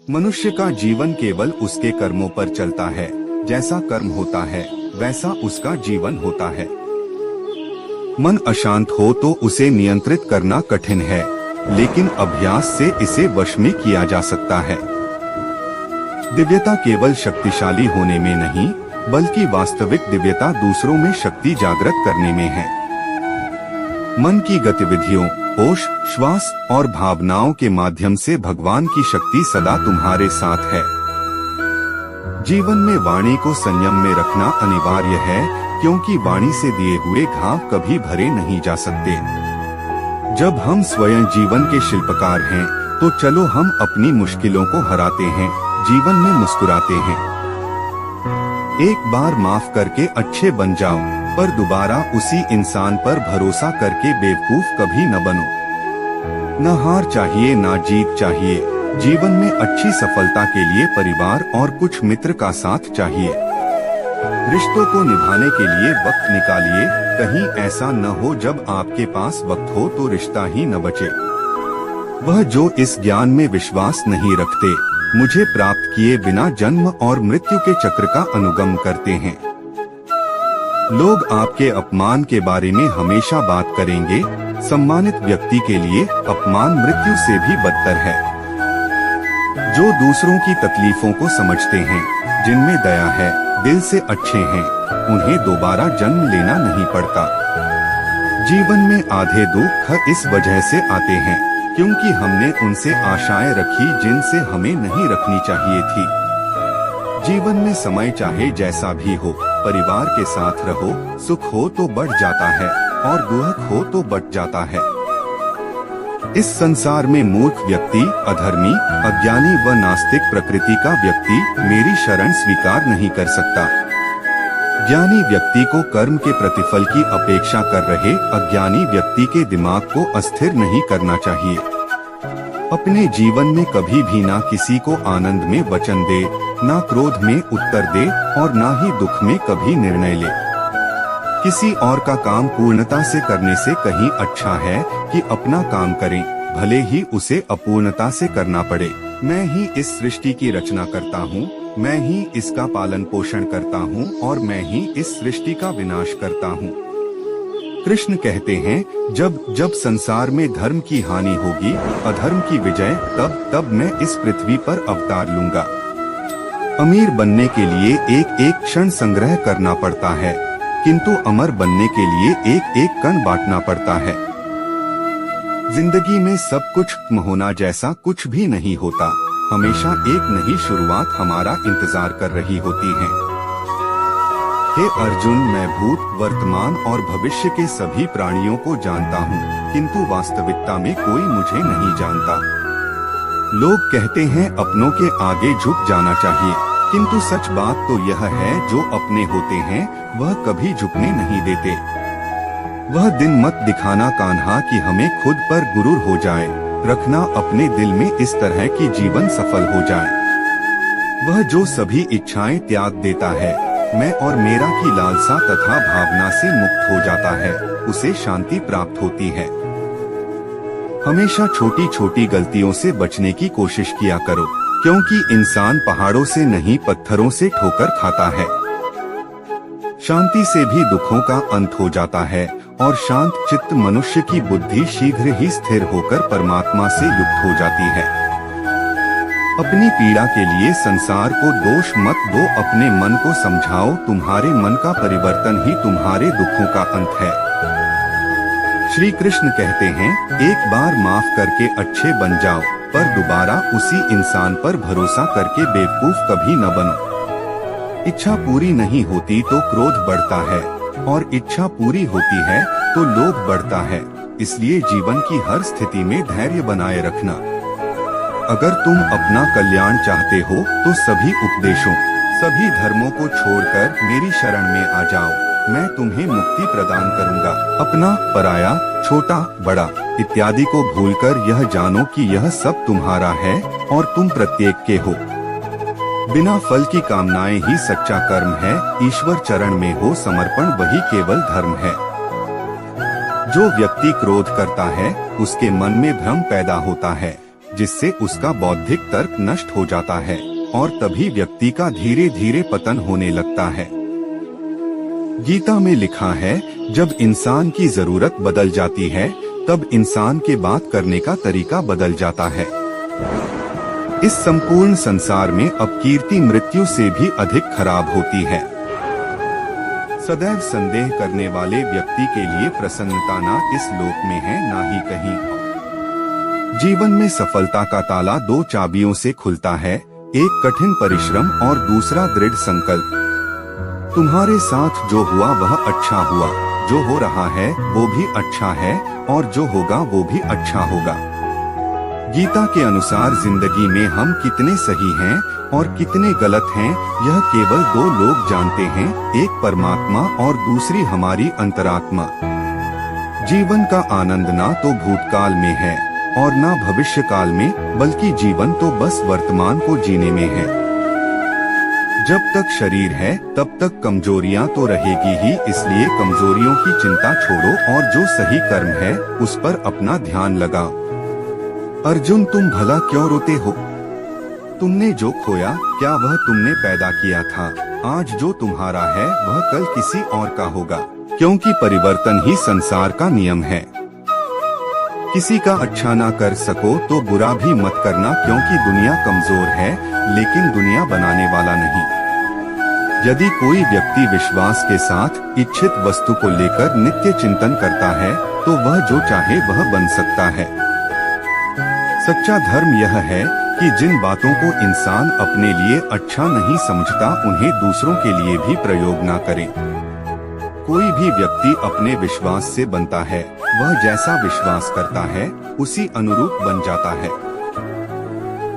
मनुष्य का जीवन केवल उसके कर्मों पर चलता है। जैसा कर्म होता है वैसा उसका जीवन होता है। मन अशांत हो तो उसे नियंत्रित करना कठिन है, लेकिन अभ्यास से इसे वश में किया जा सकता है। दिव्यता केवल शक्तिशाली होने में नहीं, बल्कि वास्तविक दिव्यता दूसरों में शक्ति जागृत करने में है। मन की गतिविधियों, होश, श्वास और भावनाओं के माध्यम से भगवान की शक्ति सदा तुम्हारे साथ है। जीवन में वाणी को संयम में रखना अनिवार्य है, क्योंकि वाणी से दिए हुए घाव कभी भरे नहीं जा सकते। जब हम स्वयं जीवन के शिल्पकार हैं, तो चलो हम अपनी मुश्किलों को हराते हैं, जीवन में मुस्कुराते हैं। एक बार माफ करके अच्छे बन जाओ, पर दोबारा उसी इंसान पर भरोसा करके बेवकूफ कभी न बनो। न हार चाहिए न जीत चाहिए। जीवन में अच्छी सफलता के लिए परिवार और कुछ मित्र का साथ चाहिए। रिश्तों को निभाने के लिए वक्त निकालिए, कहीं ऐसा न हो जब आपके पास वक्त हो तो रिश्ता ही न बचे। वह जो इस ज्ञान में विश्वास नहीं रखते, मुझे प्राप्त किए बिना जन्म और मृत्यु के चक्र का अनुगम करते हैं। लोग आपके अपमान के बारे में हमेशा बात करेंगे। सम्मानित व्यक्ति के लिए अपमान मृत्यु से भी बदतर है। जो दूसरों की तकलीफों को समझते हैं, जिनमें दया है, दिल से अच्छे हैं, उन्हें दोबारा जन्म लेना नहीं पड़ता। जीवन में आधे दुख इस वजह से आते हैं क्योंकि हमने उनसे आशाएं रखी जिनसे हमें नहीं रखनी चाहिए थी। जीवन में समय चाहे जैसा भी हो, परिवार के साथ रहो। सुख हो तो बढ़ जाता है और दुख हो तो बढ़ जाता है। इस संसार में मूर्ख व्यक्ति, अधर्मी, अज्ञानी व नास्तिक प्रकृति का व्यक्ति मेरी शरण स्वीकार नहीं कर सकता। ज्ञानी व्यक्ति को कर्म के प्रतिफल की अपेक्षा कर रहे अज्ञानी व्यक्ति के दिमाग को अस्थिर नहीं करना चाहिए। अपने जीवन में कभी भी ना किसी को आनंद में वचन दे, ना क्रोध में उत्तर दे और ना ही दुख में कभी निर्णय ले। किसी और का काम पूर्णता से करने से कहीं अच्छा है कि अपना काम करें, भले ही उसे अपूर्णता से करना पड़े। मैं ही इस सृष्टि की रचना करता हूँ, मैं ही इसका पालन पोषण करता हूँ और मैं ही इस सृष्टि का विनाश करता हूँ। कृष्ण कहते हैं, जब जब संसार में धर्म की हानि होगी, अधर्म की विजय, तब तब मैं इस पृथ्वी पर अवतार लूंगा। अमीर बनने के लिए एक एक क्षण संग्रह करना पड़ता है, किंतु अमर बनने के लिए एक एक कण बांटना पड़ता है। जिंदगी में सब कुछ होना जैसा कुछ भी नहीं होता। हमेशा एक नई शुरुआत हमारा इंतजार कर रही होती है। हे अर्जुन, मैं भूत, वर्तमान और भविष्य के सभी प्राणियों को जानता हूँ, किंतु वास्तविकता में कोई मुझे नहीं जानता। लोग कहते हैं अपनों के आगे झुक जाना चाहिए, किंतु सच बात तो यह है, जो अपने होते हैं वह कभी झुकने नहीं देते। वह दिन मत दिखाना कान्हा कि हमें खुद पर गुरूर हो जाए, रखना अपने दिल में इस तरह कि जीवन सफल हो जाए। वह जो सभी इच्छाएं त्याग देता है, मैं और मेरा की लालसा तथा भावना से मुक्त हो जाता है, उसे शांति प्राप्त होती है। हमेशा छोटी छोटी गलतियों से बचने की कोशिश किया करो, क्योंकि इंसान पहाड़ों से नहीं पत्थरों से ठोकर खाता है। शांति से भी दुखों का अंत हो जाता है और शांत चित्त मनुष्य की बुद्धि शीघ्र ही स्थिर होकर परमात्मा से युक्त हो जाती है। अपनी पीड़ा के लिए संसार को दोष मत दो, अपने मन को समझाओ, तुम्हारे मन का परिवर्तन ही तुम्हारे दुखों का अंत है। श्री कृष्ण कहते हैं, एक बार माफ करके अच्छे बन जाओ, पर दोबारा उसी इंसान पर भरोसा करके बेवकूफ कभी न बनो। इच्छा पूरी नहीं होती तो क्रोध बढ़ता है और इच्छा पूरी होती है तो लोभ बढ़ता है। इसलिए जीवन की हर स्थिति में धैर्य बनाए रखना। अगर तुम अपना कल्याण चाहते हो तो सभी उपदेशों, सभी धर्मों को छोड़कर मेरी शरण में आ जाओ, मैं तुम्हें मुक्ति प्रदान करूंगा। अपना, पराया, छोटा, बड़ा इत्यादि को भूलकर यह जानो कि यह सब तुम्हारा है और तुम प्रत्येक के हो। बिना फल की कामनाएं ही सच्चा कर्म है। ईश्वर चरण में हो समर्पण, वही केवल धर्म है। जो व्यक्ति क्रोध करता है उसके मन में भ्रम पैदा होता है। जिससे उसका बौद्धिक तर्क नष्ट हो जाता है और तभी व्यक्ति का धीरे धीरे पतन होने लगता है। गीता में लिखा है, जब इंसान की जरूरत बदल जाती है तब इंसान के बात करने का तरीका बदल जाता है। इस संपूर्ण संसार में अपकीर्ति मृत्यु से भी अधिक खराब होती है। सदैव संदेह करने वाले व्यक्ति के लिए प्रसन्नता ना इस लोक में है ना ही कहीं। जीवन में सफलता का ताला दो चाबियों से खुलता है, एक कठिन परिश्रम और दूसरा दृढ़ संकल्प। तुम्हारे साथ जो हुआ वह अच्छा हुआ, जो हो रहा है वो भी अच्छा है और जो होगा वो भी अच्छा होगा। गीता के अनुसार जिंदगी में हम कितने सही हैं और कितने गलत हैं, यह केवल दो लोग जानते हैं, एक परमात्मा और दूसरी हमारी अंतरात्मा। जीवन का आनंद ना तो भूतकाल में है और ना भविष्य काल में, बल्कि जीवन तो बस वर्तमान को जीने में है। जब तक शरीर है तब तक कमजोरियां तो रहेगी ही, इसलिए कमजोरियों की चिंता छोड़ो और जो सही कर्म है उस पर अपना ध्यान लगाओ। अर्जुन, तुम भला क्यों रोते हो? तुमने जो खोया क्या वह तुमने पैदा किया था? आज जो तुम्हारा है वह कल किसी और का होगा, क्योंकि परिवर्तन ही संसार का नियम है। किसी का अच्छा ना कर सको तो बुरा भी मत करना, क्योंकि दुनिया कमजोर है लेकिन दुनिया बनाने वाला नहीं। यदि कोई व्यक्ति विश्वास के साथ इच्छित वस्तु को लेकर नित्य चिंतन करता है तो वह जो चाहे वह बन सकता है। सच्चा धर्म यह है कि जिन बातों को इंसान अपने लिए अच्छा नहीं समझता उन्हें दूसरों के लिए भी प्रयोग ना करे। कोई भी व्यक्ति अपने विश्वास से बनता है, वह जैसा विश्वास करता है उसी अनुरूप बन जाता है।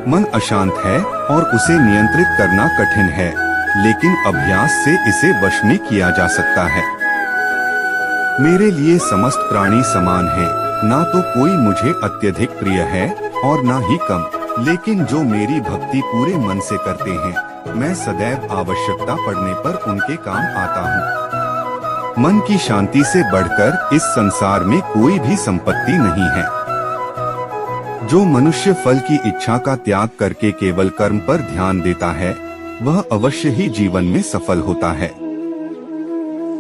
मन अशांत है और उसे नियंत्रित करना कठिन है, लेकिन अभ्यास से इसे वश में किया जा सकता है। मेरे लिए समस्त प्राणी समान है, ना तो कोई मुझे अत्यधिक प्रिय है और ना ही कम, लेकिन जो मेरी भक्ति पूरे मन से करते हैं मैं सदैव आवश्यकता पड़ने पर उनके काम आता हूँ। मन की शांति से बढ़कर इस संसार में कोई भी संपत्ति नहीं है। जो मनुष्य फल की इच्छा का त्याग करके केवल कर्म पर ध्यान देता है वह अवश्य ही जीवन में सफल होता है।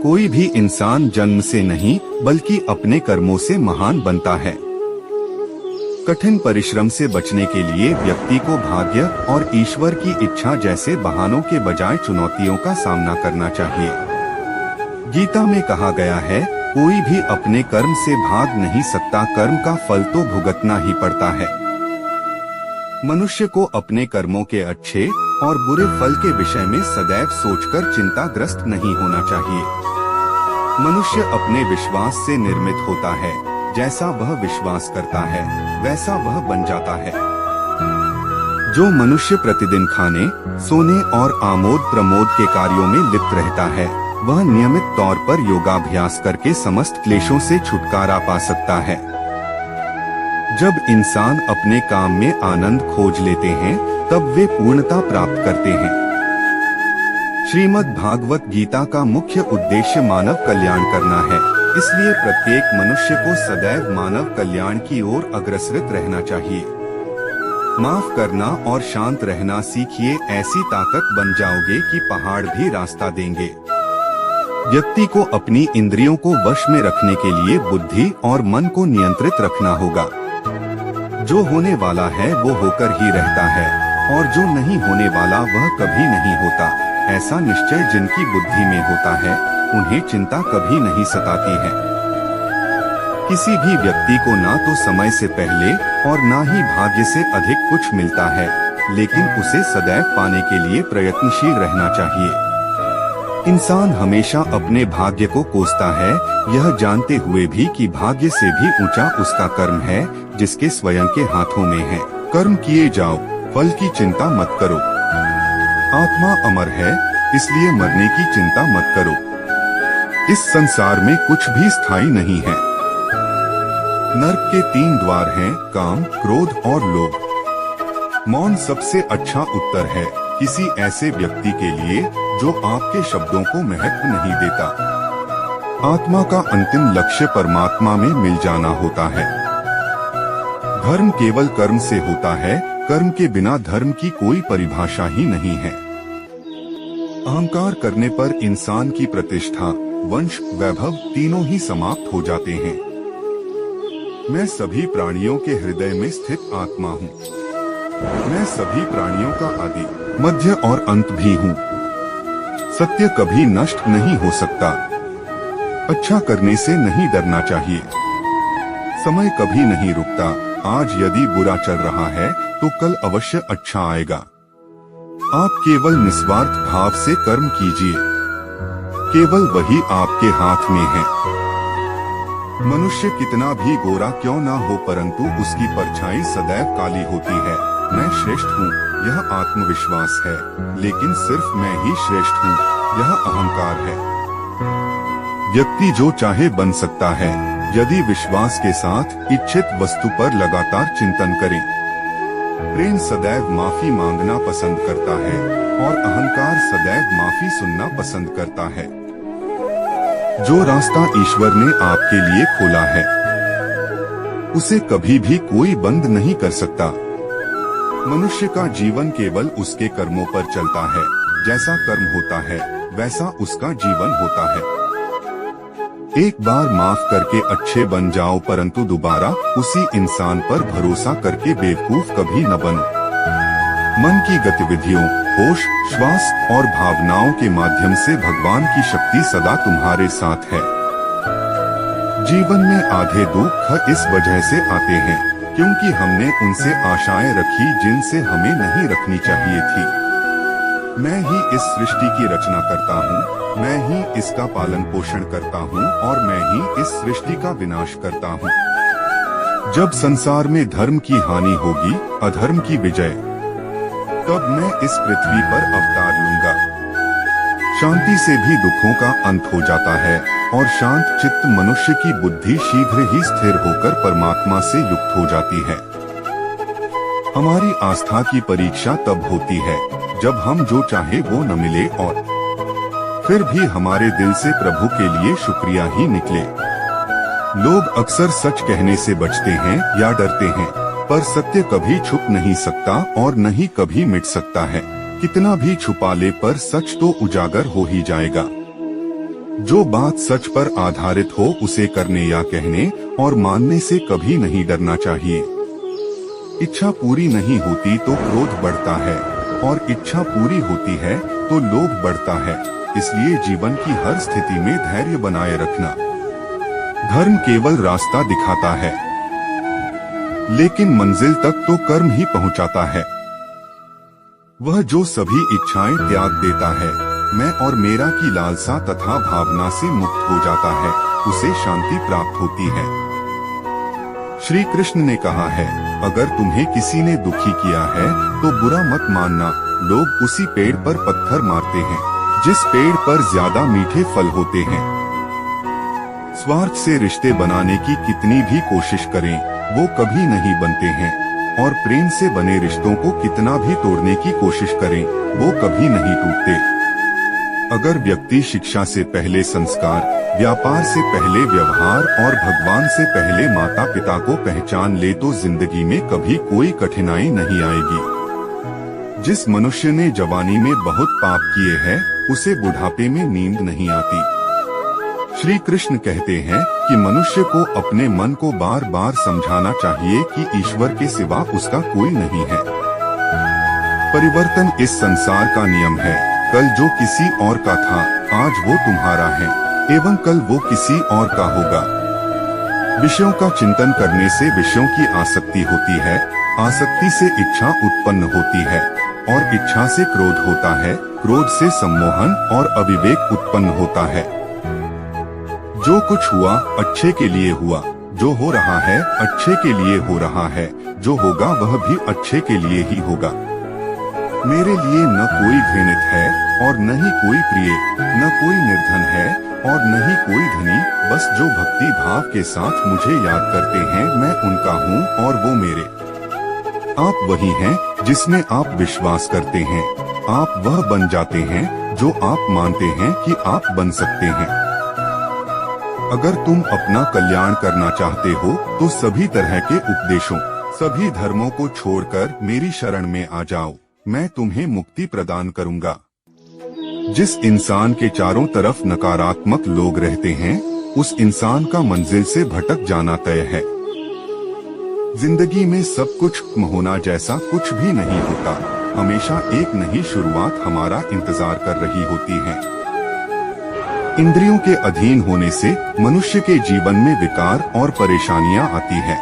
कोई भी इंसान जन्म से नहीं बल्कि अपने कर्मों से महान बनता है। कठिन परिश्रम से बचने के लिए व्यक्ति को भाग्य और ईश्वर की इच्छा जैसे बहानों के बजाय चुनौतियों का सामना करना चाहिए। गीता में कहा गया है, कोई भी अपने कर्म से भाग नहीं सकता, कर्म का फल तो भुगतना ही पड़ता है। मनुष्य को अपने कर्मों के अच्छे और बुरे फल के विषय में सदैव सोचकर चिंताग्रस्त नहीं होना चाहिए। मनुष्य अपने विश्वास से निर्मित होता है, जैसा वह विश्वास करता है वैसा वह बन जाता है। जो मनुष्य प्रतिदिन खाने, सोने और आमोद प्रमोद के कार्यों में लिप्त रहता है वह नियमित तौर पर योगाभ्यास करके समस्त क्लेशों से छुटकारा पा सकता है। जब इंसान अपने काम में आनंद खोज लेते हैं तब वे पूर्णता प्राप्त करते हैं। श्रीमद् भागवत गीता का मुख्य उद्देश्य मानव कल्याण करना है, इसलिए प्रत्येक मनुष्य को सदैव मानव कल्याण की ओर अग्रसरित रहना चाहिए। माफ करना और शांत रहना सीखिए, ऐसी ताकत बन जाओगे कि पहाड़ भी रास्ता देंगे। व्यक्ति को अपनी इंद्रियों को वश में रखने के लिए बुद्धि और मन को नियंत्रित रखना होगा। जो होने वाला है वो होकर ही रहता है और जो नहीं होने वाला वह कभी नहीं होता। ऐसा निश्चय जिनकी बुद्धि में होता है उन्हें चिंता कभी नहीं सताती है। किसी भी व्यक्ति को ना तो समय से पहले और ना ही भाग्य से अधिक कुछ मिलता है, लेकिन उसे सदैव पाने के लिए प्रयत्नशील रहना चाहिए। इंसान हमेशा अपने भाग्य को कोसता है, यह जानते हुए भी कि भाग्य से भी ऊंचा उसका कर्म है जिसके स्वयं के हाथों में है। कर्म किए जाओ, फल की चिंता मत करो। आत्मा अमर है, इसलिए मरने की चिंता मत करो। इस संसार में कुछ भी स्थायी नहीं है। नरक के 3 द्वार हैं, काम, क्रोध और लोभ। मौन सबसे अच्छा उत्तर है किसी ऐसे व्यक्ति के लिए जो आपके शब्दों को महत्व नहीं देता। आत्मा का अंतिम लक्ष्य परमात्मा में मिल जाना होता है। धर्म केवल कर्म से होता है, कर्म के बिना धर्म की कोई परिभाषा ही नहीं है। अहंकार करने पर इंसान की प्रतिष्ठा, वंश, वैभव तीनों ही समाप्त हो जाते हैं। मैं सभी प्राणियों के हृदय में स्थित आत्मा हूँ। मैं सभी प्राणियों का आदि, मध्य और अंत भी हूँ। सत्य कभी नष्ट नहीं हो सकता। अच्छा करने से नहीं डरना चाहिए। समय कभी नहीं रुकता। आज यदि बुरा चल रहा है तो कल अवश्य अच्छा आएगा। आप केवल निस्वार्थ भाव से कर्म कीजिए, केवल वही आपके हाथ में है। मनुष्य कितना भी गोरा क्यों ना हो, परंतु उसकी परछाई सदैव काली होती है। मैं श्रेष्ठ हूँ, यह आत्मविश्वास है, लेकिन सिर्फ मैं ही श्रेष्ठ हूँ, यह अहंकार है। व्यक्ति जो चाहे बन सकता है, यदि विश्वास के साथ इच्छित वस्तु पर लगातार चिंतन करें। प्रेम सदैव माफी मांगना पसंद करता है और अहंकार सदैव माफी सुनना पसंद करता है। जो रास्ता ईश्वर ने आपके लिए खोला है, उसे कभी भी कोई बंद नहीं कर सकता। मनुष्य का जीवन केवल उसके कर्मों पर चलता है। जैसा कर्म होता है, वैसा उसका जीवन होता है। एक बार माफ करके अच्छे बन जाओ, परंतु दोबारा उसी इंसान पर भरोसा करके बेवकूफ कभी न बनो। मन की गतिविधियों, होश, श्वास और भावनाओं के माध्यम से भगवान की शक्ति सदा तुम्हारे साथ है। जीवन में आधे दुख इस वजह से आते हैं क्योंकि हमने उनसे आशाएं रखी जिनसे हमें नहीं रखनी चाहिए थी। मैं ही इस सृष्टि की रचना करता हूँ, मैं ही इसका पालन पोषण करता हूँ और मैं ही इस सृष्टि का विनाश करता हूँ। जब संसार में धर्म की हानि होगी, अधर्म की विजय, तब मैं इस पृथ्वी पर अवतार लूंगा। शांति से भी दुखों का अंत हो जाता है और शांत चित्त मनुष्य की बुद्धि शीघ्र ही स्थिर होकर परमात्मा से युक्त हो जाती है। हमारी आस्था की परीक्षा तब होती है जब हम जो चाहे वो न मिले और फिर भी हमारे दिल से प्रभु के लिए शुक्रिया ही निकले। लोग अक्सर सच कहने से बचते हैं या डरते हैं, पर सत्य कभी छुप नहीं सकता और न ही कभी मिट सकता है। कितना भी छुपा ले पर सच तो उजागर हो ही जाएगा। जो बात सच पर आधारित हो उसे करने या कहने और मानने से कभी नहीं डरना चाहिए। इच्छा पूरी नहीं होती तो क्रोध बढ़ता है और इच्छा पूरी होती है तो लोभ बढ़ता है। इसलिए जीवन की हर स्थिति में धैर्य बनाए रखना। धर्म केवल रास्ता दिखाता है, लेकिन मंजिल तक तो कर्म ही पहुंचाता है। वह जो सभी इच्छाएं त्याग देता है, मैं और मेरा की लालसा तथा भावना से मुक्त हो जाता है, उसे शांति प्राप्त होती है। श्री कृष्ण ने कहा है, अगर तुम्हें किसी ने दुखी किया है तो बुरा मत मानना। लोग उसी पेड़ पर पत्थर मारते हैं जिस पेड़ पर ज्यादा मीठे फल होते हैं। स्वार्थ से रिश्ते बनाने की कितनी भी कोशिश करें, वो कभी नहीं बनते हैं और प्रेम से बने रिश्तों को कितना भी तोड़ने की कोशिश करें, वो कभी नहीं टूटते। अगर व्यक्ति शिक्षा से पहले संस्कार, व्यापार से पहले व्यवहार और भगवान से पहले माता पिता को पहचान ले तो जिंदगी में कभी कोई कठिनाई नहीं आएगी। जिस मनुष्य ने जवानी में बहुत पाप किए हैं, उसे बुढ़ापे में नींद नहीं आती। श्री कृष्ण कहते हैं कि मनुष्य को अपने मन को बार बार समझाना चाहिए कि ईश्वर के सिवा उसका कोई नहीं है। परिवर्तन इस संसार का नियम है। कल जो किसी और का था, आज वो तुम्हारा है एवं कल वो किसी और का होगा। विषयों का चिंतन करने से विषयों की आसक्ति होती है, आसक्ति से इच्छा उत्पन्न होती है और इच्छा से क्रोध होता है, क्रोध से सम्मोहन और अविवेक उत्पन्न होता है। जो कुछ हुआ अच्छे के लिए हुआ, जो हो रहा है अच्छे के लिए हो रहा है, जो होगा वह भी अच्छे के लिए ही होगा। मेरे लिए न कोई घृणित है और न ही कोई प्रिय, न कोई निर्धन है और न ही कोई धनी, बस जो भक्ति भाव के साथ मुझे याद करते हैं, मैं उनका हूँ और वो मेरे। आप वही हैं जिसमें आप विश्वास करते हैं। आप वह बन जाते हैं जो आप मानते हैं कि आप बन सकते हैं। अगर तुम अपना कल्याण करना चाहते हो तो सभी तरह के उपदेशों, सभी धर्मों को छोड़कर मेरी शरण में आ जाओ, मैं तुम्हें मुक्ति प्रदान करूंगा। जिस इंसान के चारों तरफ नकारात्मक लोग रहते हैं, उस इंसान का मंजिल से भटक जाना तय है। जिंदगी में सब कुछ होना जैसा कुछ भी नहीं होता। हमेशा एक नई शुरुआत हमारा इंतजार कर रही होती है। इंद्रियों के अधीन होने से मनुष्य के जीवन में विकार और परेशानियां आती है।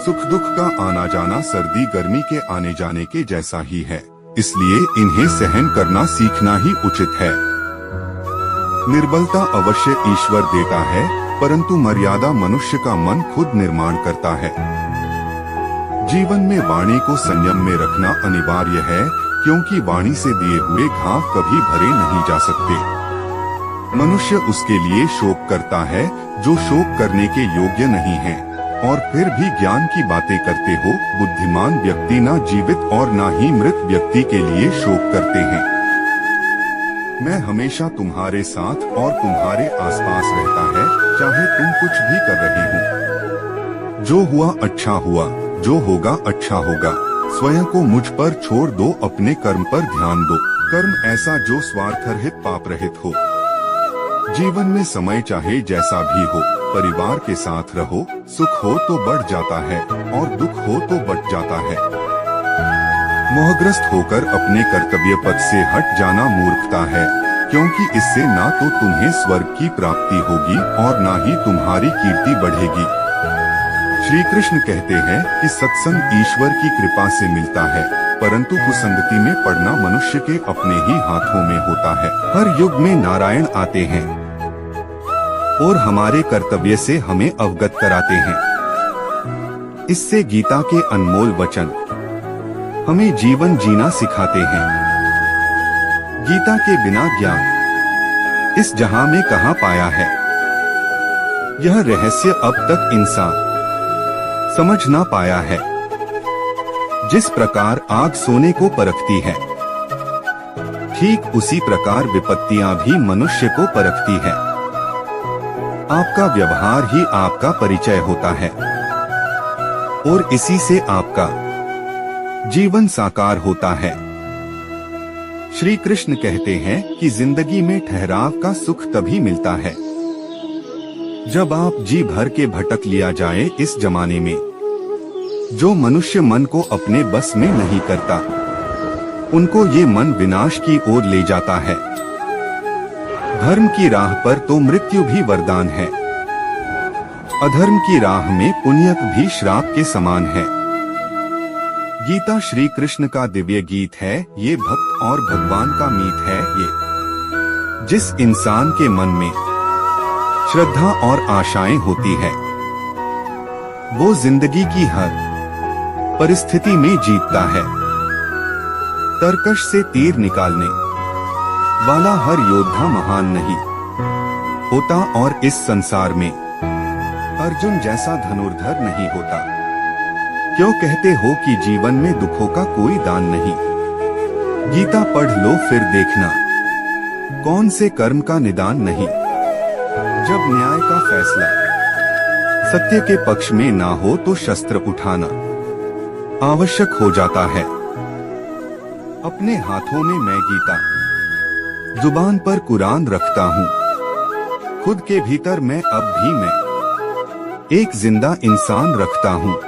सुख दुख का आना जाना सर्दी गर्मी के आने जाने के जैसा ही है, इसलिए इन्हें सहन करना सीखना ही उचित है। निर्बलता अवश्य ईश्वर देता है, परंतु मर्यादा मनुष्य का मन खुद निर्माण करता है। जीवन में वाणी को संयम में रखना अनिवार्य है, क्योंकि वाणी से दिए हुए घाव कभी भरे नहीं जा सकते। मनुष्य उसके लिए शोक करता है जो शोक करने के योग्य नहीं है, और फिर भी ज्ञान की बातें करते हो। बुद्धिमान व्यक्ति ना जीवित और ना ही मृत व्यक्ति के लिए शोक करते हैं। मैं हमेशा तुम्हारे साथ और तुम्हारे आसपास रहता है, चाहे तुम कुछ भी कर रहे हो। जो हुआ अच्छा हुआ, जो होगा अच्छा होगा। स्वयं को मुझ पर छोड़ दो, अपने कर्म पर ध्यान दो। कर्म ऐसा जो स्वार्थ रहित पाप रहित हो। जीवन में समय चाहे जैसा भी हो, परिवार के साथ रहो। सुख हो तो बढ़ जाता है और दुख हो तो बढ़ जाता है। मोहग्रस्त होकर अपने कर्तव्य पथ से हट जाना मूर्खता है, क्योंकि इससे ना तो तुम्हें स्वर्ग की प्राप्ति होगी और ना ही तुम्हारी कीर्ति बढ़ेगी। श्री कृष्ण कहते हैं कि सत्संग ईश्वर की कृपा से मिलता है, परंतु कुसंगति में पड़ना मनुष्य के अपने ही हाथों में होता है। हर युग में नारायण आते हैं और हमारे कर्तव्य से हमें अवगत कराते हैं। इससे गीता के अनमोल वचन हमें जीवन जीना सिखाते हैं। गीता के बिना ज्ञान इस जहां में कहां पाया है। यह रहस्य अब तक इंसान समझ ना पाया है। जिस प्रकार आग सोने को परखती है, ठीक उसी प्रकार विपत्तियां भी मनुष्य को परखती है। आपका व्यवहार ही आपका परिचय होता है और इसी से आपका जीवन साकार होता है। श्री कृष्ण कहते हैं कि जिंदगी में ठहराव का सुख तभी मिलता है जब आप जी भर के भटक लिया जाए। इस जमाने में जो मनुष्य मन को अपने बस में नहीं करता, उनको ये मन विनाश की ओर ले जाता है। धर्म की राह पर तो मृत्यु भी वरदान है, अधर्म की राह में पुण्य भी श्राप के समान है। गीता श्री कृष्ण का दिव्य गीत है, ये भक्त और भगवान का मीत है ये। जिस इंसान के मन में श्रद्धा और आशाएं होती है, वो जिंदगी की हर परिस्थिति में जीतता है। तरकश से तीर निकालने वाला हर योद्धा महान नहीं होता, और इस संसार में अर्जुन जैसा धनुर्धर नहीं होता। क्यों कहते हो कि जीवन में दुखों का कोई दान नहीं? गीता पढ़ लो फिर देखना, कौन से कर्म का निदान नहीं। जब न्याय का फैसला सत्य के पक्ष में ना हो तो शस्त्र उठाना आवश्यक हो जाता है। अपने हाथों में मैं गीता, जुबान पर कुरान रखता हूँ। खुद के भीतर मैं अब भी मैं एक जिंदा इंसान रखता हूँ।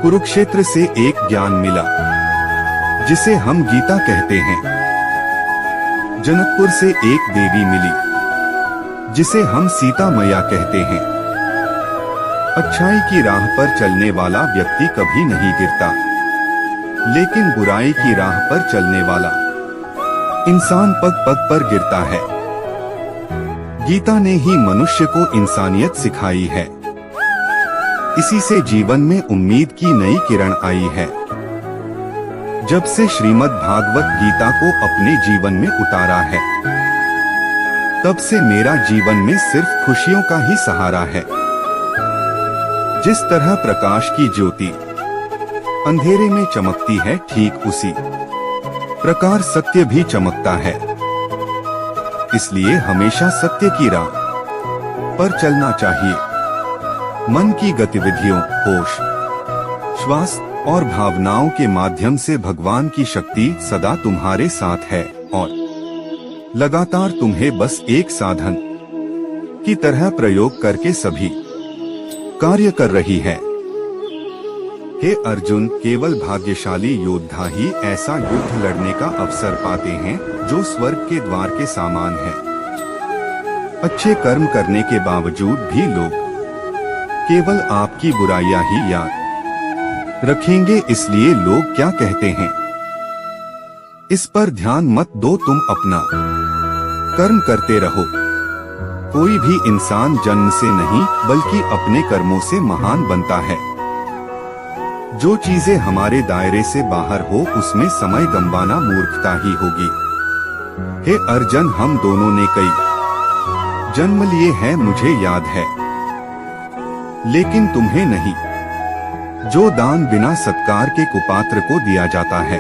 कुरुक्षेत्र से एक ज्ञान मिला जिसे हम गीता कहते हैं। जनकपुर से एक देवी मिली जिसे हम सीता मैया कहते हैं। अच्छाई की राह पर चलने वाला व्यक्ति कभी नहीं गिरता, लेकिन बुराई की राह पर चलने वाला इंसान पग पग पर गिरता है। गीता ने ही मनुष्य को इंसानियत सिखाई है। इसी से जीवन में उम्मीद की नई किरण आई है। जब से श्रीमद् भागवत गीता को अपने जीवन में उतारा है, तब से मेरा जीवन में सिर्फ खुशियों का ही सहारा है। जिस तरह प्रकाश की ज्योति अंधेरे में चमकती है, ठीक उसी प्रकार सत्य भी चमकता है। इसलिए हमेशा सत्य की राह पर चलना चाहिए। मन की गतिविधियों, होश श्वास और भावनाओं के माध्यम से भगवान की शक्ति सदा तुम्हारे साथ है और लगातार तुम्हें बस एक साधन की तरह प्रयोग करके सभी कार्य कर रही है। हे अर्जुन, केवल भाग्यशाली योद्धा ही ऐसा युद्ध लड़ने का अवसर पाते हैं जो स्वर्ग के द्वार के समान है। अच्छे कर्म करने के बावजूद भी लोग केवल आपकी बुराइयां ही याद रखेंगे, इसलिए लोग क्या कहते हैं इस पर ध्यान मत दो, तुम अपना कर्म करते रहो। कोई भी इंसान जन्म से नहीं बल्कि अपने कर्मों से महान बनता है। जो चीजें हमारे दायरे से बाहर हो उसमें समय गंवाना मूर्खता ही होगी। हे अर्जुन, हम दोनों ने कई जन्म लिए हैं, मुझे याद है, लेकिन तुम्हें नहीं। जो दान बिना सत्कार के कुपात्र को दिया जाता है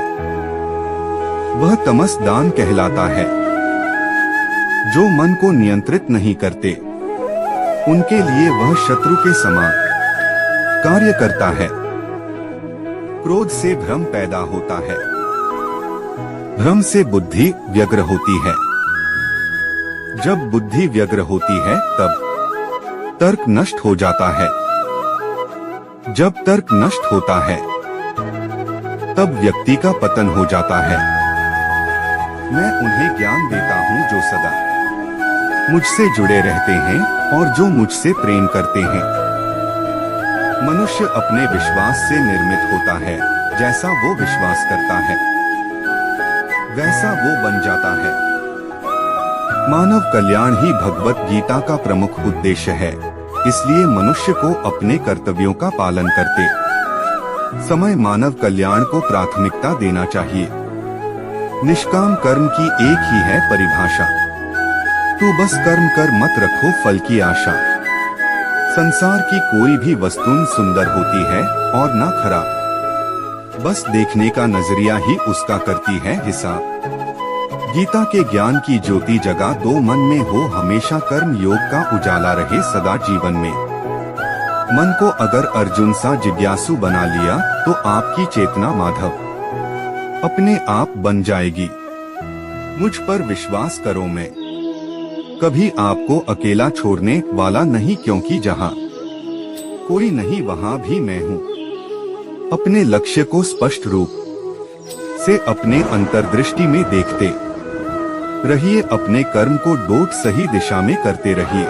वह तमस दान कहलाता है। जो मन को नियंत्रित नहीं करते उनके लिए वह शत्रु के समान कार्य करता है। क्रोध से भ्रम पैदा होता है, भ्रम से बुद्धि व्यग्र होती है। जब बुद्धि व्यग्र होती है तब तर्क नष्ट हो जाता है। जब तर्क नष्ट होता है तब व्यक्ति का पतन हो जाता है। मैं उन्हें ज्ञान देता हूँ जो सदा मुझसे जुड़े रहते हैं और जो मुझसे प्रेम करते हैं। मनुष्य अपने विश्वास से निर्मित होता है, जैसा वो विश्वास करता है वैसा वो बन जाता है। मानव कल्याण ही भगवत गीता का प्रमुख उद्देश्य है, इसलिए मनुष्य को अपने कर्तव्यों का पालन करते समय मानव कल्याण को प्राथमिकता देना चाहिए। निष्काम कर्म की एक ही है परिभाषा, तू बस कर्म कर, मत रखो फल की आशा। संसार की कोई भी वस्तु सुंदर होती है और ना खराब, बस देखने का नजरिया ही उसका करती है हिसाब। गीता के ज्ञान की ज्योति जगा दो मन में, हो हमेशा कर्म योग का उजाला रहे सदा जीवन में। मन को अगर अर्जुन सा जिज्ञासु बना लिया तो आपकी चेतना माधव अपने आप बन जाएगी। मुझ पर विश्वास करो, मैं कभी आपको अकेला छोड़ने वाला नहीं, क्योंकि जहाँ कोई नहीं वहाँ भी मैं हूँ। अपने लक्ष्य को स्पष्ट रूप से अपने अंतर्दृष्टि में देखते रहिए, अपने कर्म को डोट सही दिशा में करते रहिए।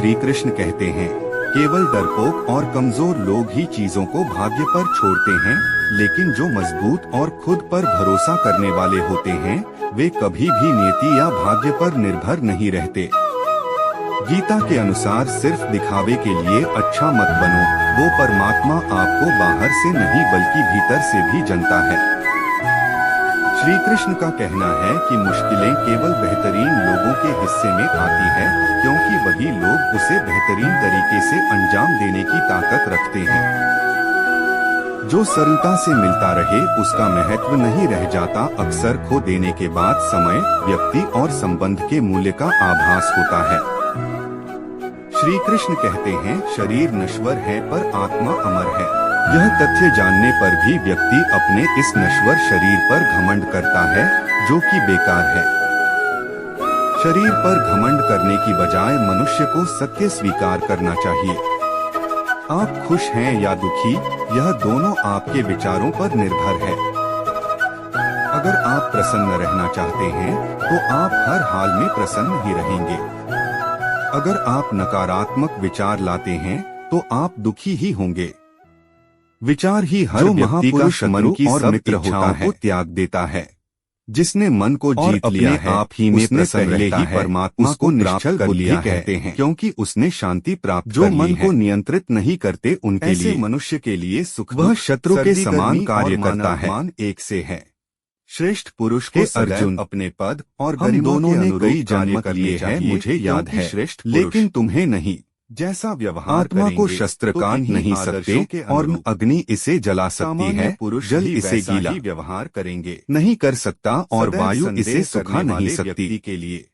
श्री कृष्ण कहते हैं, केवल डरपोक और कमजोर लोग ही चीजों को भाग्य पर छोड़ते हैं, लेकिन जो मजबूत और खुद पर भरोसा करने वाले होते हैं वे कभी भी नियति या भाग्य पर निर्भर नहीं रहते। गीता के अनुसार सिर्फ दिखावे के लिए अच्छा मत बनो, वो परमात्मा आपको बाहर से नहीं बल्कि भीतर से भी जानता है। श्री कृष्ण का कहना है कि मुश्किलें केवल बेहतरीन लोगों के हिस्से में आती है, क्योंकि वही लोग उसे बेहतरीन तरीके से अंजाम देने की ताकत रखते हैं। जो सरलता से मिलता रहे उसका महत्व नहीं रह जाता। अक्सर खो देने के बाद समय, व्यक्ति और संबंध के मूल्य का आभास होता है। श्री कृष्ण कहते हैं, शरीर नश्वर है पर आत्मा अमर है। यह तथ्य जानने पर भी व्यक्ति अपने इस नश्वर शरीर पर घमंड करता है, जो कि बेकार है। शरीर पर घमंड करने की बजाय मनुष्य को सत्य स्वीकार करना चाहिए। आप खुश हैं या दुखी, यह दोनों आपके विचारों पर निर्भर है। अगर आप प्रसन्न रहना चाहते हैं, तो आप हर हाल में प्रसन्न ही रहेंगे। अगर आप नकारात्मक विचार लाते हैं, तो आप दुखी ही होंगे। विचार ही हर व्यक्ति का शत्रु और मित्र होता है, त्याग देता है। जिसने मन को जीत लिया है, आप ही में प्रसन्न रहता है, परमात्मा को निश्चल बुद्धि कहते हैं, क्योंकि उसने शांति प्राप्त जो मन को नियंत्रित नहीं करते उनके लिए मनुष्य के लिए सुख वह शत्रु के समान कार्य करता है। मान एक से है। श्रेष्ठ पुरुष को अर्जुन अपने पद और गरिमा दोनों ने कई जन्म कर लिए हैं, मुझे याद है श्रेष्ठ, लेकिन तुम्हें नहीं। जैसा व्यवहार आत्मा को शस्त्र काट नहीं सकते और अग्नि इसे जला सकती है, पुरुष जल इसे गीला व्यवहार करेंगे नहीं कर सकता और वायु इसे सुखा नहीं सकती। के लिए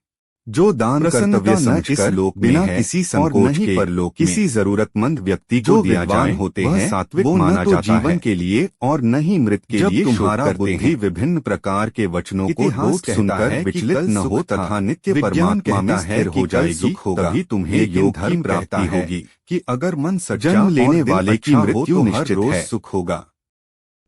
जो दान कर्तव्य समझकर लोक बिना किसी संकोच के परलोक किसी जरूरतमंद व्यक्ति को दिया जाए होते हैं, सात्विक माना जाता है। जीवन के लिए और न ही मृत के लिए तुम्हारा बुद्धि विभिन्न प्रकार के वचनों को रोज सुनकर विचलित न हो तथा नित्य परमात्मा में स्थिर हो जाएगी, तभी तुम्हें योग की प्राप्ति होगी कि अगर मन जन्म लेने वाले की मृत्यु निश्चित है, सुख होगा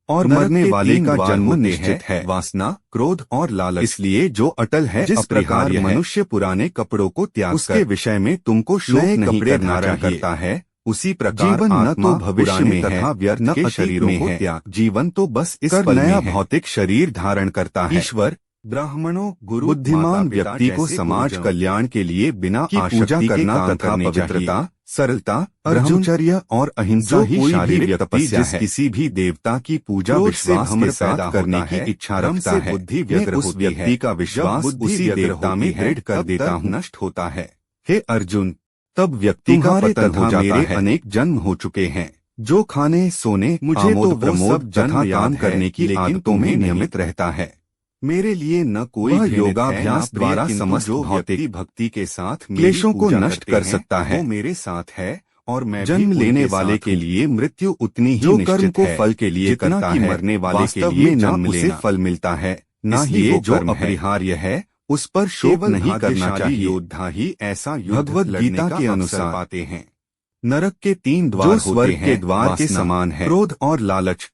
और मरने वाले का जन्म निश्चित है, वासना, क्रोध और लालच। इसलिए जो अटल है, जिस प्रकार मनुष्य पुराने कपड़ों को त्याग उसके विषय में तुमको शोक नहीं करना करता है, उसी प्रकार जीवन न तो भविष्य में तथा व्यर्थ न शरीरों को त्याग। जीवन तो बस इस नया भौतिक शरीर धारण करता है। ईश्वर, ब्राह्मणों, गुरु, बुद्धिमान व्यक्ति को समाज कल्याण के लिए बिना पूजा करना तथा पवित्रता, सरलता, ब्रह्मचर्य और अहिंसा ही शारीरिक तपस्या है। किसी भी देवता की पूजा विश्वास के साथ करने की इच्छा रखता है, बुद्धि व्यग्र उस व्यक्ति का विश्वास उसी देवता में दृढ़ कर देता हूँ नष्ट होता है। हे अर्जुन, तब व्यक्ति का पतन हो जाता है। अनेक जन्म हो चुके हैं जो खाने, सोने, मुझे तो प्रमोद तथा काम करने की आदतों में नियमित रहता है। मेरे लिए न कोई योगाभ्यास द्वारा समस्त भौतिक भक्ति के साथ क्लेशों को नष्ट कर सकता है, वो मेरे साथ है। और मैं जन्म लेने वाले के लिए मृत्यु उतनी ही जो कर्म को फल के लिए करता है, मरने वाले के लिए न उसे फल मिलता है, न ही वो जो अपरिहार्य है उस पर शोक नहीं करना चाहिए। योद्धा ही ऐसा भगवद गीता के अनुसार पाते हैं। नरक के 3 द्वार स्वर्ग के द्वार के समान है, क्रोध और लालच।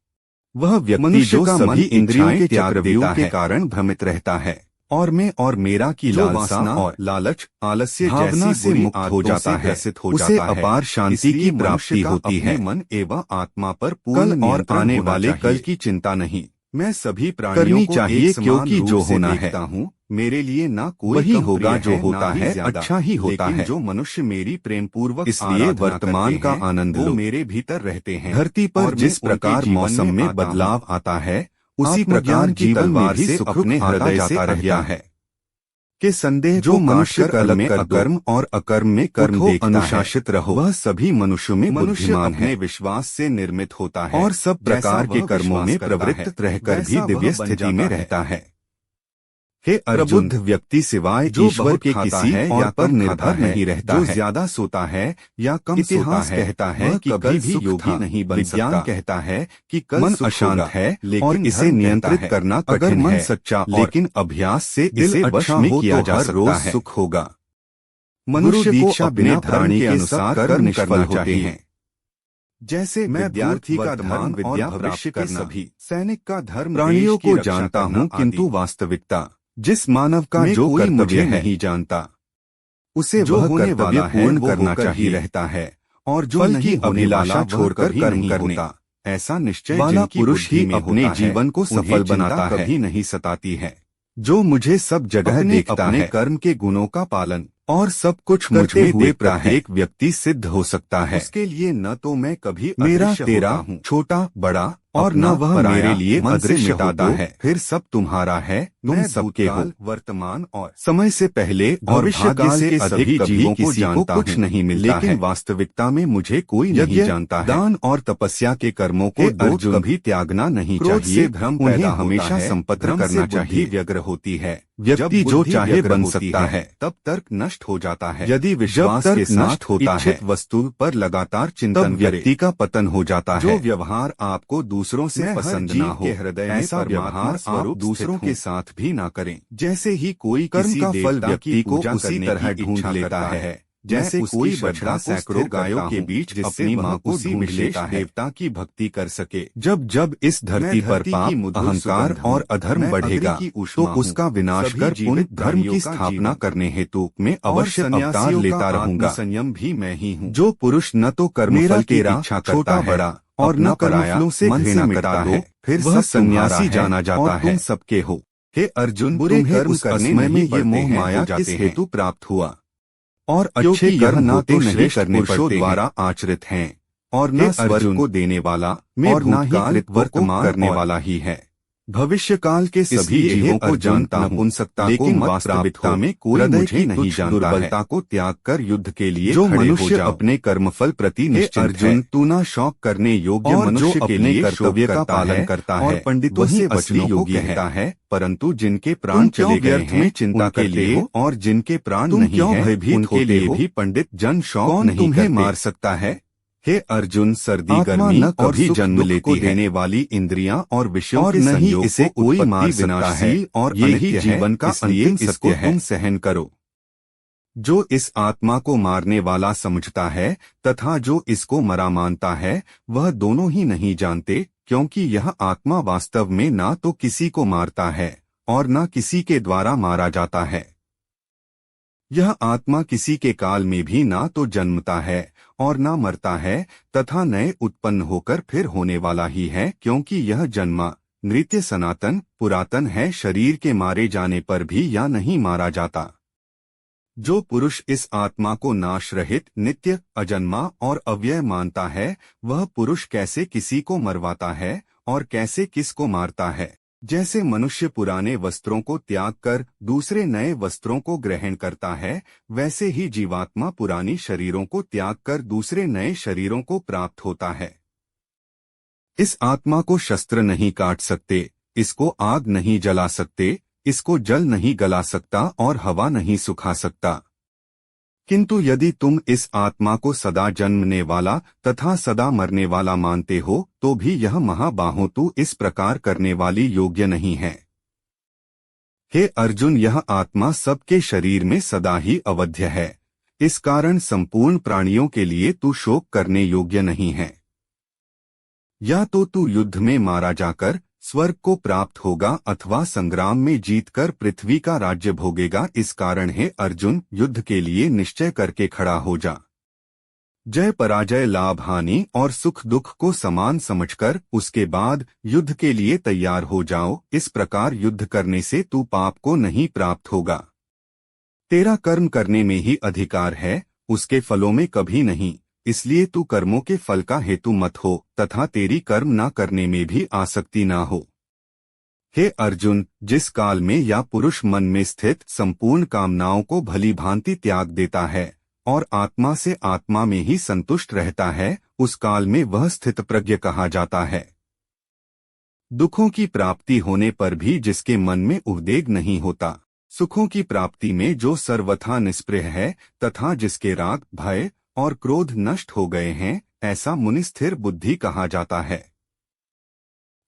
वह व्यक्ति जो सभी इंद्रियों के चक्रव्यूह के कारण भ्रमित रहता है और मैं और मेरा की लालसा और लालच, आलस्य जैसी से मुक्त हो जाता है, उसे अपार शांति की प्राप्ति होती है। मन एवं आत्मा पर पूर्ण और आने वाले कल की चिंता नहीं। मैं सभी प्राणियों को चाहिए, क्योंकि जो होना है मेरे लिए ना कोई वही होगा, जो होता है अच्छा ही होता है। जो मनुष्य मेरी प्रेम पूर्वक इसलिए वर्तमान का आनंद लो, मेरे भीतर रहते हैं। धरती पर जिस प्रकार मौसम में बदलाव आता है, उसी प्रकार जीवन में भी सुख अपने हृदय से आ गया है कि संदेह जो मनुष्य कल में अकर्म और अकर्म में कर्म देखता अनुशासित रहो, वह सभी मनुष्यों में बुद्धिमान है, विश्वास से निर्मित होता है और सब प्रकार के कर्मों में प्रवृत्त रहकर भी दिव्य स्थिति में रहता है। हे प्रबुद्ध व्यक्ति सिवाय ईश्वर के किसी और पर निर्भर नहीं रहता है। जो ज्यादा सोता है या कम सोता है, कहता है कि कभी भी योगी नहीं बन सकता। विज्ञान कहता है कि कल मन अशांत है और इसे नियंत्रित करना कठिन है। सच्चा लेकिन अभ्यास से इसे वश में किया जा सकता है, सुख होगा। मनुष्य को बिना प्राणी के अनुसार कर्म निष्फल होते हैं। जैसे मैं विद्यार्थी का धर्म विद्या भविष्य के सभी, सैनिक का धर्म प्राणियों को जानता हूँ, किंतु वास्तविकता जिस मानव का जो कर्तव्य नहीं जानता। उसे जो होने वाला पूर्ण करना चाहिए रहता है, और जो नहीं अभिलाषा छोड़कर कर्म करता, ऐसा निश्चय वाला पुरुष ही अपने जीवन को सफल बनाता है, कभी नहीं सताती है। जो मुझे सब जगह देखता है, कर्म के गुणों का पालन और सब कुछ मुझे हुए प्रत्येक व्यक्ति सिद्ध हो सकता है। उसके लिए न तो मैं कभी मेरा तेरा हूँ, छोटा बड़ा, और न वह मेरे लिए अदृश्य होता है। फिर सब तुम्हारा है, तुम सबके हो, वर्तमान और समय से पहले और भविष्य काल के सभी जीवों को जानता कुछ नहीं मिलता है, लेकिन वास्तविकता में मुझे कोई नहीं जानता है। दान और तपस्या के कर्मों को अर्जुन कभी त्यागना नहीं चाहिए। भ्रम उन्हें हमेशा संपत्र करना चाहिए। व्यग्र होती है, व्यक्ति जो चाहे बन सकता है, तब तर्क नष्ट हो जाता है। यदि विश्वास के साथ होता है वस्तु पर लगातार चिंतन, व्यक्ति का पतन हो जाता है। जो व्यवहार आपको दूसरों से पसंद ना हो, हृदय ऐसा व्यवहार आप दूसरों के साथ भी ना करें। जैसे ही कोई कर्म का फल व्यक्ति को उसी तरह ढूंढ लेता है, जैसे कोई बछड़ा सैकड़ों गायों के बीच अपनी माँ को ढूंढ लेता है, देवता की भक्ति कर सके। जब जब इस धरती पर पाप, अहंकार और अधर्म बढ़ेगा, तो उसका विनाश कर पुण्य धर्म की स्थापना करने हेतु मैं अवश्य अवतार लेता रहूंगा। संयम भी मैं ही हूँ। जो पुरुष न तो कर्मफल की इच्छा करता बड़ा और न कर्मफलों से घृणा करता है, फिर वह सन्यासी जाना जाता है। तुम सबके हो। हे अर्जुन, बुरे कर्म करने में ये मोह माया किस हेतु प्राप्त हुआ, और अच्छे कर्म ना तो श्रेष्ठ पुरुषों द्वारा आचरित हैं, और न स्वर्ग को देने वाला और न ही वर्तमान करने वाला ही है। भविष्य काल के सभी जीवों को जानता हूँ, लेकिन वास्तविकता में कोई मुझे नहीं जानता। दुर्बलता को त्याग कर युद्ध के लिए जो मनुष्य अपने कर्मफल प्रति निश्चित अर्जुन, तू ना शौक करने योग्य मनुष्य के लिए कर्तव्य का पालन करता है, और पंडितों से वचनों को कहता है, परंतु जिनके प्राण चले गए हैं चिंता के लिए, और जिनके प्राण नहीं है उनके लिए भी पंडित जन शौक नहीं करते। मार सकता है? हे अर्जुन, सर्दी गर्मी और भी जन्म लेती देने वाली इंद्रियां और विषयों के संयोग इसे कोई मार सकता है, और यही जीवन का अंतिम सत्य है। तुम सहन करो। जो इस आत्मा को मारने वाला समझता है तथा जो इसको मरा मानता है, वह दोनों ही नहीं जानते, क्योंकि यह आत्मा वास्तव में ना तो किसी को मारता है और न किसी के द्वारा मारा जाता है। यह आत्मा किसी के काल में भी ना तो जन्मता है और ना मरता है, तथा नए उत्पन्न होकर फिर होने वाला ही है, क्योंकि यह जन्मा नित्य सनातन पुरातन है। शरीर के मारे जाने पर भी या नहीं मारा जाता। जो पुरुष इस आत्मा को नाश रहित, नित्य, अजन्मा और अव्यय मानता है, वह पुरुष कैसे किसी को मरवाता है और कैसे किसको मारता है। जैसे मनुष्य पुराने वस्त्रों को त्याग कर दूसरे नए वस्त्रों को ग्रहण करता है, वैसे ही जीवात्मा पुरानी शरीरों को त्याग कर दूसरे नए शरीरों को प्राप्त होता है। इस आत्मा को शस्त्र नहीं काट सकते, इसको आग नहीं जला सकते, इसको जल नहीं गला सकता और हवा नहीं सुखा सकता। किंतु यदि तुम इस आत्मा को सदा जन्मने वाला तथा सदा मरने वाला मानते हो, तो भी यह महाबाहो तू इस प्रकार करने वाली योग्य नहीं है। हे अर्जुन, यह आत्मा सबके शरीर में सदा ही अवध्य है। इस कारण संपूर्ण प्राणियों के लिए तू शोक करने योग्य नहीं है। या तो तू युद्ध में मारा जाकर स्वर्ग को प्राप्त होगा, अथवा संग्राम में जीतकर पृथ्वी का राज्य भोगेगा। इस कारण है अर्जुन, युद्ध के लिए निश्चय करके खड़ा हो जा। जय पराजय, लाभ हानि और सुख दुख को समान समझकर उसके बाद युद्ध के लिए तैयार हो जाओ। इस प्रकार युद्ध करने से तू पाप को नहीं प्राप्त होगा। तेरा कर्म करने में ही अधिकार है, उसके फलों में कभी नहीं। इसलिए तू कर्मों के फल का हेतु मत हो तथा तेरी कर्म ना करने में भी आसक्ति ना हो। हे अर्जुन, जिस काल में या पुरुष मन में स्थित संपूर्ण कामनाओं को भली भांति त्याग देता है और आत्मा से आत्मा में ही संतुष्ट रहता है, उस काल में वह स्थित प्रज्ञ कहा जाता है। दुखों की प्राप्ति होने पर भी जिसके मन में उद्वेग नहीं होता, सुखों की प्राप्ति में जो सर्वथा निष्प्रिय है तथा जिसके राग, भय और क्रोध नष्ट हो गए हैं, ऐसा मुनि स्थिर बुद्धि कहा जाता है।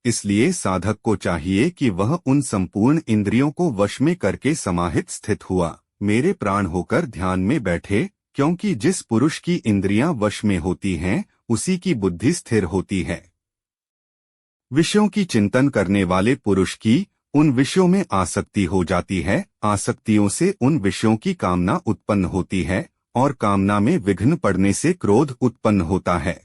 इसलिए साधक को चाहिए कि वह उन संपूर्ण इंद्रियों को वश में करके समाहित स्थित हुआ मेरे प्राण होकर ध्यान में बैठे, क्योंकि जिस पुरुष की इंद्रियां वश में होती हैं, उसी की बुद्धि स्थिर होती है। विषयों की चिंतन करने वाले पुरुष की उन विषयों में आसक्ति हो जाती है, आसक्तियों से उन विषयों की कामना उत्पन्न होती है और कामना में विघ्न पड़ने से क्रोध उत्पन्न होता है।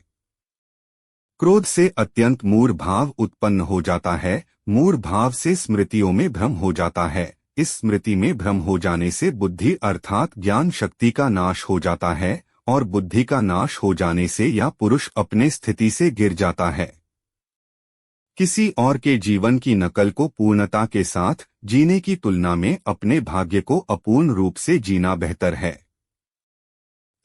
क्रोध से अत्यंत मूढ़ भाव उत्पन्न हो जाता है, मूढ़ भाव से स्मृतियों में भ्रम हो जाता है, इस स्मृति में भ्रम हो जाने से बुद्धि अर्थात ज्ञान शक्ति का नाश हो जाता है और बुद्धि का नाश हो जाने से या पुरुष अपने स्थिति से गिर जाता है। किसी और के जीवन की नकल को पूर्णता के साथ जीने की तुलना में अपने भाग्य को अपूर्ण रूप से जीना बेहतर है।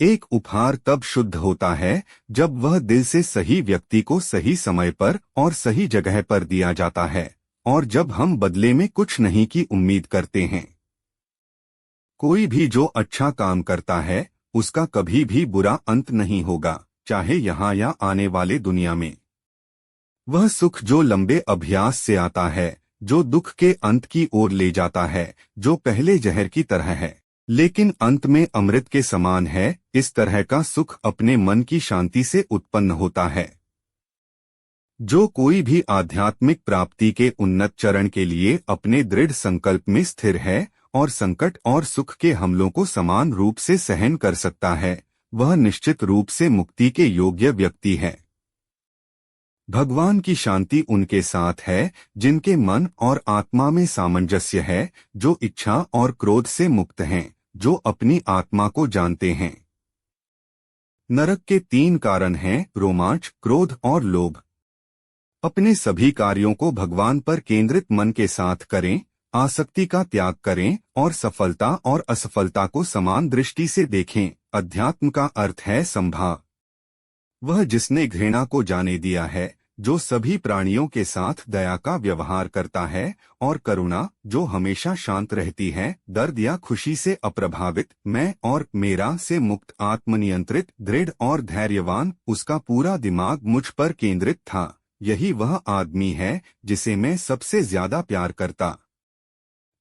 एक उपहार तब शुद्ध होता है जब वह दिल से सही व्यक्ति को सही समय पर और सही जगह पर दिया जाता है और जब हम बदले में कुछ नहीं की उम्मीद करते हैं। कोई भी जो अच्छा काम करता है उसका कभी भी बुरा अंत नहीं होगा, चाहे यहाँ या आने वाले दुनिया में। वह सुख जो लंबे अभ्यास से आता है, जो दुख के अंत की ओर ले जाता है, जो पहले जहर की तरह है लेकिन अंत में अमृत के समान है, इस तरह का सुख अपने मन की शांति से उत्पन्न होता है। जो कोई भी आध्यात्मिक प्राप्ति के उन्नत चरण के लिए अपने दृढ़ संकल्प में स्थिर है और संकट और सुख के हमलों को समान रूप से सहन कर सकता है, वह निश्चित रूप से मुक्ति के योग्य व्यक्ति है। भगवान की शांति उनके साथ है जिनके मन और आत्मा में सामंजस्य है, जो इच्छा और क्रोध से मुक्त हैं, जो अपनी आत्मा को जानते हैं। नरक के 3 कारण हैं, रोमांच, क्रोध और लोभ। अपने सभी कार्यों को भगवान पर केंद्रित मन के साथ करें, आसक्ति का त्याग करें और सफलता और असफलता को समान दृष्टि से देखें। अध्यात्म का अर्थ है समभाव। वह जिसने घृणा को जाने दिया है, जो सभी प्राणियों के साथ दया का व्यवहार करता है और करुणा जो हमेशा शांत रहती है, दर्द या खुशी से अप्रभावित, मैं और मेरा से मुक्त, आत्मनियंत्रित, दृढ़ और धैर्यवान, उसका पूरा दिमाग मुझ पर केंद्रित था। यही वह आदमी है जिसे मैं सबसे ज्यादा प्यार करता।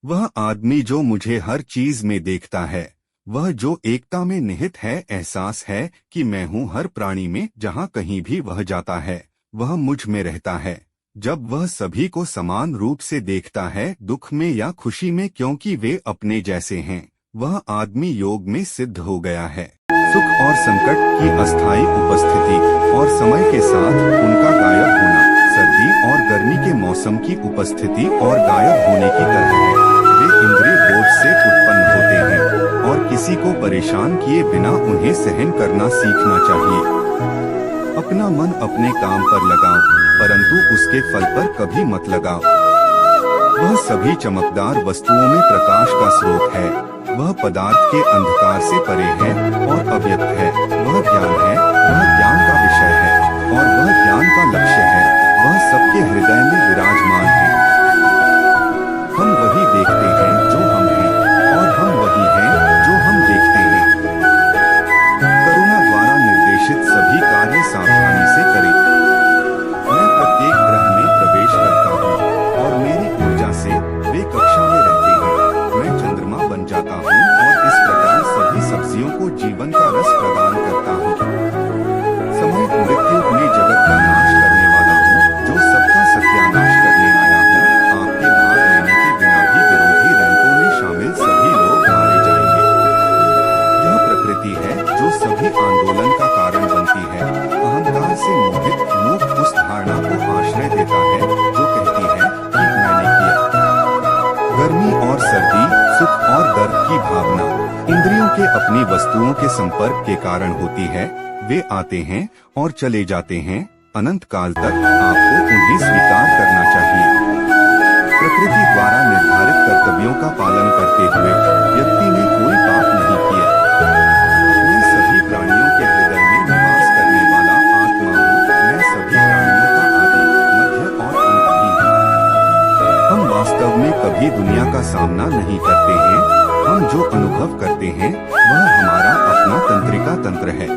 वह आदमी जो मुझे हर चीज में देखता है, वह जो एकता में निहित है, एहसास है कि मैं हूँ हर प्राणी में, जहाँ कहीं भी वह जाता है वह मुझ में रहता है। जब वह सभी को समान रूप से देखता है, दुख में या खुशी में, क्योंकि वे अपने जैसे हैं, वह आदमी योग में सिद्ध हो गया है। सुख और संकट की अस्थायी उपस्थिति और समय के साथ उनका गायब होना सर्दी और गर्मी के मौसम की उपस्थिति और गायब होने की तरह है। वे इंद्रिय बोझ से उत्पन्न होते हैं और किसी को परेशान किए बिना उन्हें सहन करना सीखना चाहिए। अपना मन अपने काम पर लगाओ, परंतु उसके फल पर कभी मत लगाओ। वह सभी चमकदार वस्तुओं में प्रकाश का स्रोत है। वह पदार्थ के अंधकार से परे है और अव्यक्त है। वह ज्ञान है, वह ज्ञान का विषय है और वह ज्ञान का लक्ष्य है। वह सबके हृदय में विराजमान है। हम वही देखते हैं जो हम हैं और हम वही हैं जो हम देखते हैं। करुणा द्वारा निर्देशित सभी कार्य सावधानी से करें। मैं प्रत्येक ग्रह में प्रवेश करता हूँ और मेरी ऊर्जा से वे कक्षा में रहते हैं। मैं चंद्रमा बन जाता हूँ और इस प्रकार सभी सब्जियों को जीवन का रस प्रदान करता हूँ। समय मृत्यु में जगत का नाश करने वाला हूँ, जो सबका सत्यानाश करने आया हूँ। आपके भाग लेने के बिना भी विरोधी रैंकों में शामिल सभी लोग मारे जाएंगे। यह प्रकृति है जो सभी आंदोलन का कारण बनती है। अहंकार से मोहित मूर्ख उस धारणा को आश्रय देता है जो कहती है कि मैंने किया। गर्मी और सर्दी, सुख और दर्द की भावना इंद्रियों के अपनी वस्तुओं के संपर्क के कारण होती है। वे आते हैं और चले जाते हैं, अनंत काल तक आपको उन्हें स्वीकार करना चाहिए। प्रकृति द्वारा निर्धारित कर्तव्यों का पालन करते हुए व्यक्ति ने कोई पाप नहीं किया। मैं सभी प्राणियों के हृदय में निवास करने वाला आत्मा हूँ। मैं सभी प्राणियों का आदि, मध्य और अंत भी हूँ। हम वास्तव में कभी दुनिया का सामना नहीं करते हैं। हम जो अनुभव करते हैं वह हमारा अपना तंत्रिका तंत्र है।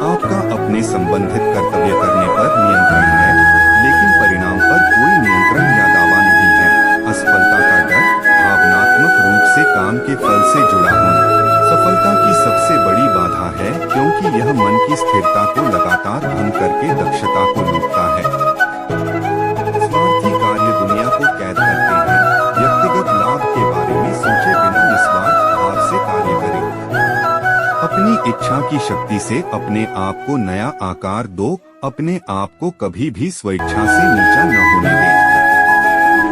आपका अपने संबंधित कर्तव्य करने पर नियंत्रण है, लेकिन परिणाम पर कोई नियंत्रण या दावा नहीं है। असफलता का डर, भावनात्मक रूप से काम के फल से जुड़ा होना, सफलता की सबसे बड़ी बाधा है, क्योंकि यह मन की स्थिरता को लगातार भंग करके दक्षता को लूटता है। स्वार्थी कार्य दुनिया को कैद इच्छा की शक्ति से अपने आप को नया आकार दो, अपने आप को कभी भी स्वेच्छा से नीचा न होने दें।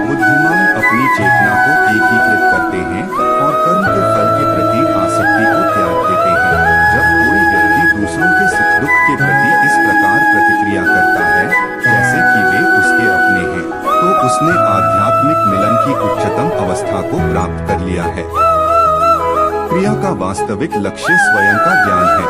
बुद्धिमान अपनी चेतना को एकीकृत करते हैं और कर्म के फल के प्रति आसक्ति को त्याग देते हैं। जब कोई व्यक्ति दूसरों के सुख दुख के प्रति इस प्रकार प्रतिक्रिया करता है जैसे कि वे उसके अपने हैं, तो उसने आध्यात्मिक मिलन की उच्चतम अवस्था को प्राप्त कर लिया है। क्रिया का वास्तविक लक्ष्य स्वयं का ज्ञान है।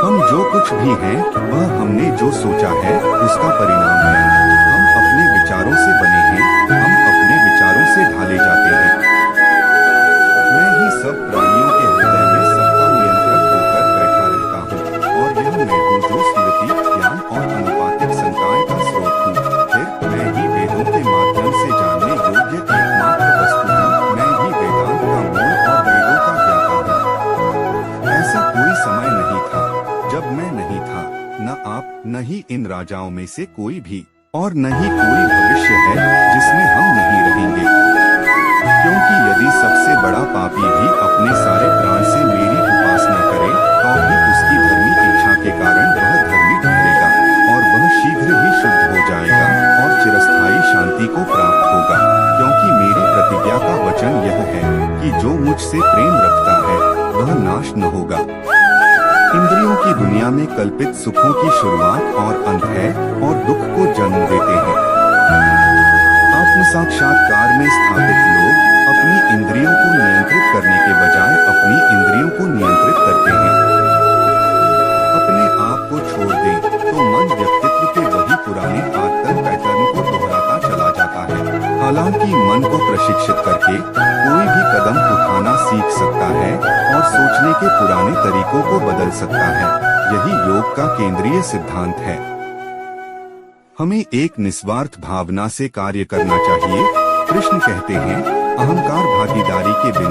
हम जो कुछ भी हैं, वह हमने जो सोचा है उसका परिणाम है। हम अपने विचारों से बने हैं, हम अपने विचारों से ढाले जाते हैं। मैं ही सब प्राणियों के हृदय में सबका नियंत्रक होकर बैठा रहता हूँ, और यह मैं हूँ जो स्मृति, ज्ञान और अनुपातिक संकाय का स्रोत हूँ। फिर मैं ही वेदों के माध्यम से जानने योग्य एकमात्र वस्तु हूँ। मैं ही वेदांत का मूल और वेदों का ज्ञाता हूँ। ऐसा कोई समय नहीं था जब मैं नहीं था, न आप, न ही इन राजाओं में से कोई भी, और न ही कोई भविष्य है जिसमें हम नहीं रहेंगे। क्योंकि यदि सबसे बड़ा पापी भी अपने सारे प्राण से मेरी उपासना करे, तो भी उसकी धर्मी इच्छा के कारण वह धर्मी ठहरेगा, और वह शीघ्र ही शुद्ध हो जाएगा और चिरस्थायी शांति को प्राप्त होगा। क्योंकि मेरी प्रतिज्ञा का वचन यह है कि जो मुझसे प्रेम रखता है वह नाश न होगा। इंद्रियों की दुनिया में कल्पित सुखों की शुरुआत और अंत है, और दुख को जन्म देते हैं। आत्म साक्षात्कार में स्थापित लोग अपनी इंद्रियों को नियंत्रित करने के बजाय अपनी इंद्रियों को नियंत्रित करते हैं। अपने आप को छोड़ दें तो मन व्यक्तित्व के वही पुराने आदत पैटर्न को दोहराता चला जाता है। हालांकि मन को प्रशिक्षित करके कोई भी कदम उठाना सीख सकता है और सोचने के पुराने तरीकों को बदल सकता है। यही योग का केंद्रीय सिद्धांत है। हमें एक निस्वार्थ भावना से कार्य करना चाहिए। कृष्ण कहते हैं, अहंकार भागीदारी के बिना